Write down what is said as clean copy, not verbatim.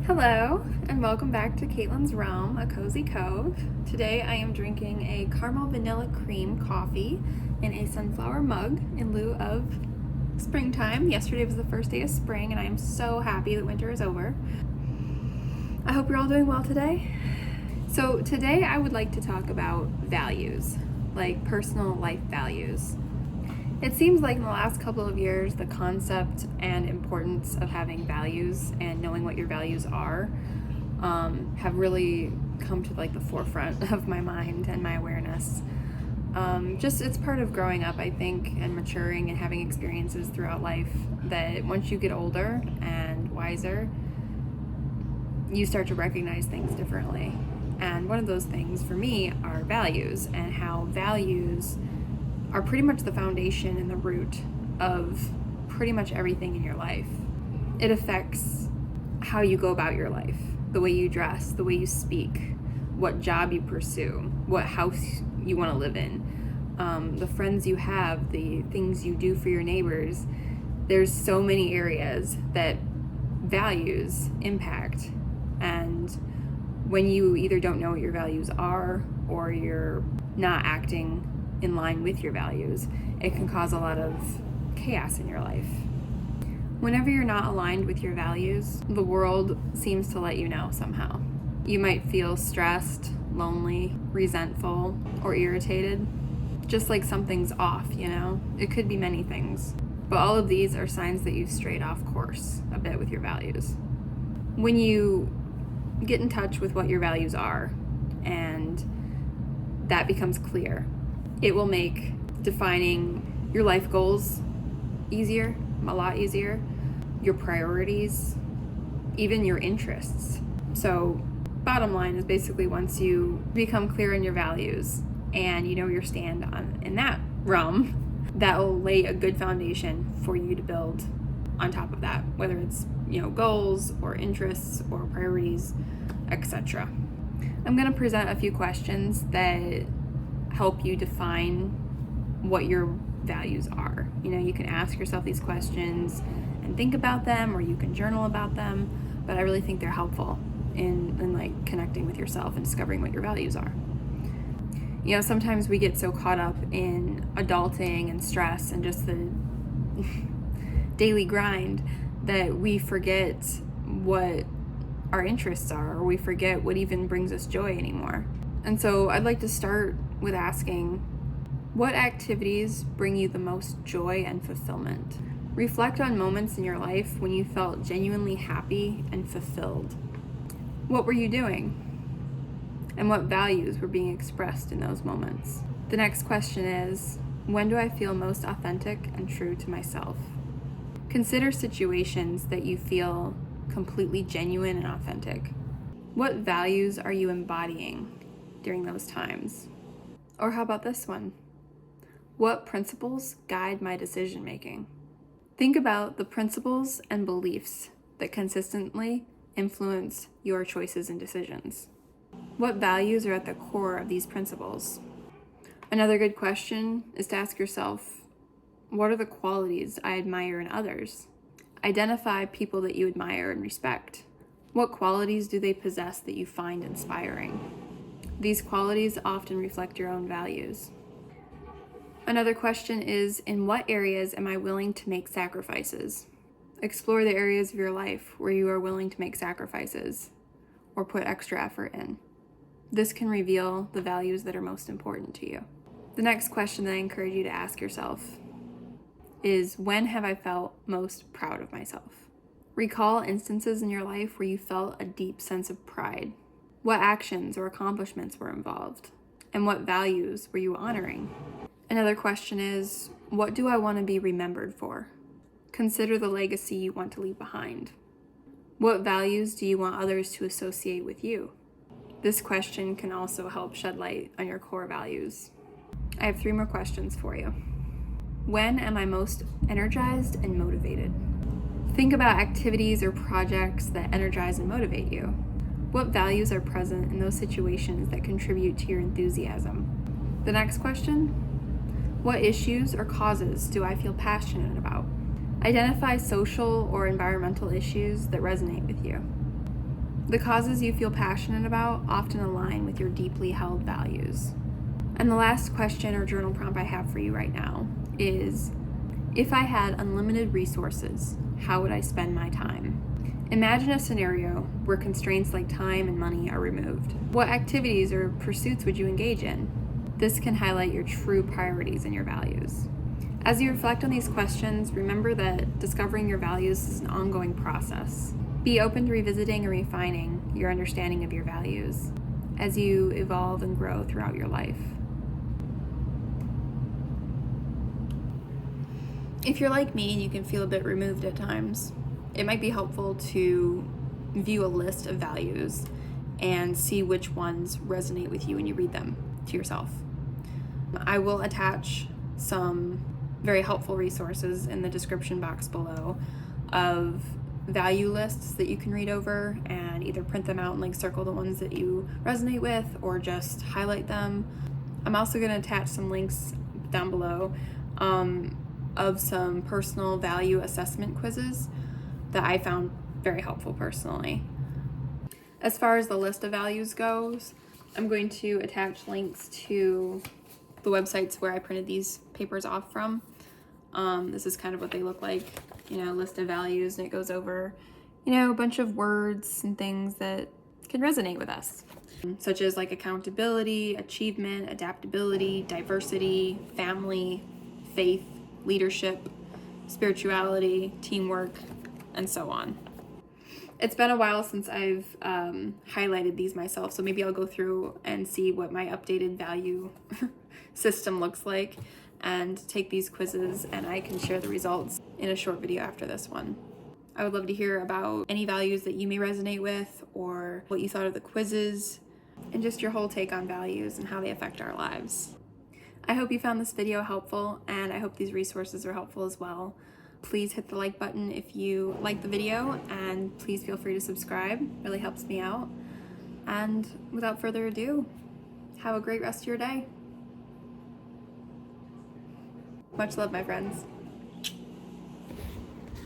Hello, and welcome back to Caitlin's Realm, a Cozy Cove. Today I am drinking a caramel vanilla cream coffee in a sunflower mug in lieu of springtime. Yesterday was the first day of spring, and I am so happy that winter is over. I hope you're all doing well today. So today I would like to talk about values, like personal life values. It seems like in the last couple of years, the concept and importance of having values and knowing what your values are have really come to like the forefront of my mind and my awareness. Just it's part of growing up, I think, and maturing and having experiences throughout life that once you get older and wiser, you start to recognize things differently. And one of those things for me are values, and how values are pretty much the foundation and the root of pretty much everything in your life. It affects how you go about your life, the way you dress, the way you speak, what job you pursue, what house you want to live in, the friends you have, the things you do for your neighbors. There's so many areas that values impact, and when you either don't know what your values are or you're not acting in line with your values, it can cause a lot of chaos in your life. Whenever you're not aligned with your values, the world seems to let you know somehow. You might feel stressed, lonely, resentful, or irritated, just like something's off, you know? It could be many things, but all of these are signs that you've strayed off course a bit with your values. When you get in touch with what your values are and that becomes clear, it will make defining your life goals easier, a lot easier, your priorities, even your interests. So bottom line is basically once you become clear in your values and you know your stand on in that realm, that will lay a good foundation for you to build on top of that, whether it's, goals or interests or priorities, etc. I'm going to present a few questions that help you define what your values are. You can ask yourself these questions and think about them, or you can journal about them, but I really think they're helpful in like connecting with yourself and discovering what your values are. Sometimes we get so caught up in adulting and stress and just the daily grind that we forget what our interests are, or we forget what even brings us joy anymore. And so I'd like to start with asking, what activities bring you the most joy and fulfillment? Reflect on moments in your life when you felt genuinely happy and fulfilled. What were you doing? And what values were being expressed in those moments? The next question is, when do I feel most authentic and true to myself? Consider situations that you feel completely genuine and authentic. What values are you embodying during those times? Or how about this one? What principles guide my decision making? Think about the principles and beliefs that consistently influence your choices and decisions. What values are at the core of these principles? Another good question is to ask yourself, what are the qualities I admire in others? Identify people that you admire and respect. What qualities do they possess that you find inspiring? These qualities often reflect your own values. Another question is, in what areas am I willing to make sacrifices? Explore the areas of your life where you are willing to make sacrifices or put extra effort in. This can reveal the values that are most important to you. The next question that I encourage you to ask yourself is, when have I felt most proud of myself? Recall instances in your life where you felt a deep sense of pride. What actions or accomplishments were involved? And what values were you honoring? Another question is, what do I want to be remembered for? Consider the legacy you want to leave behind. What values do you want others to associate with you? This question can also help shed light on your core values. I have 3 more questions for you. When am I most energized and motivated? Think about activities or projects that energize and motivate you. What values are present in those situations that contribute to your enthusiasm? The next question, what issues or causes do I feel passionate about? Identify social or environmental issues that resonate with you. The causes you feel passionate about often align with your deeply held values. And the last question or journal prompt I have for you right now is, if I had unlimited resources, how would I spend my time? Imagine a scenario where constraints like time and money are removed. What activities or pursuits would you engage in? This can highlight your true priorities and your values. As you reflect on these questions, remember that discovering your values is an ongoing process. Be open to revisiting and refining your understanding of your values as you evolve and grow throughout your life. If you're like me and you can feel a bit removed at times, it might be helpful to view a list of values and see which ones resonate with you when you read them to yourself. I will attach some very helpful resources in the description box below of value lists that you can read over and either print them out and like circle the ones that you resonate with or just highlight them. I'm also going to attach some links down below of some personal value assessment quizzes that I found very helpful personally. As far as the list of values goes, I'm going to attach links to the websites where I printed these papers off from. This is kind of what they look like, list of values, and it goes over, a bunch of words and things that can resonate with us, such as like accountability, achievement, adaptability, diversity, family, faith, leadership, spirituality, teamwork, and so on. It's been a while since I've highlighted these myself, so maybe I'll go through and see what my updated value system looks like and take these quizzes, and I can share the results in a short video after this one. I would love to hear about any values that you may resonate with or what you thought of the quizzes and just your whole take on values and how they affect our lives. I hope you found this video helpful, and I hope these resources are helpful as well. Please hit the like button if you like the video, and please feel free to subscribe. It really helps me out. And without further ado, have a great rest of your day. Much love, my friends.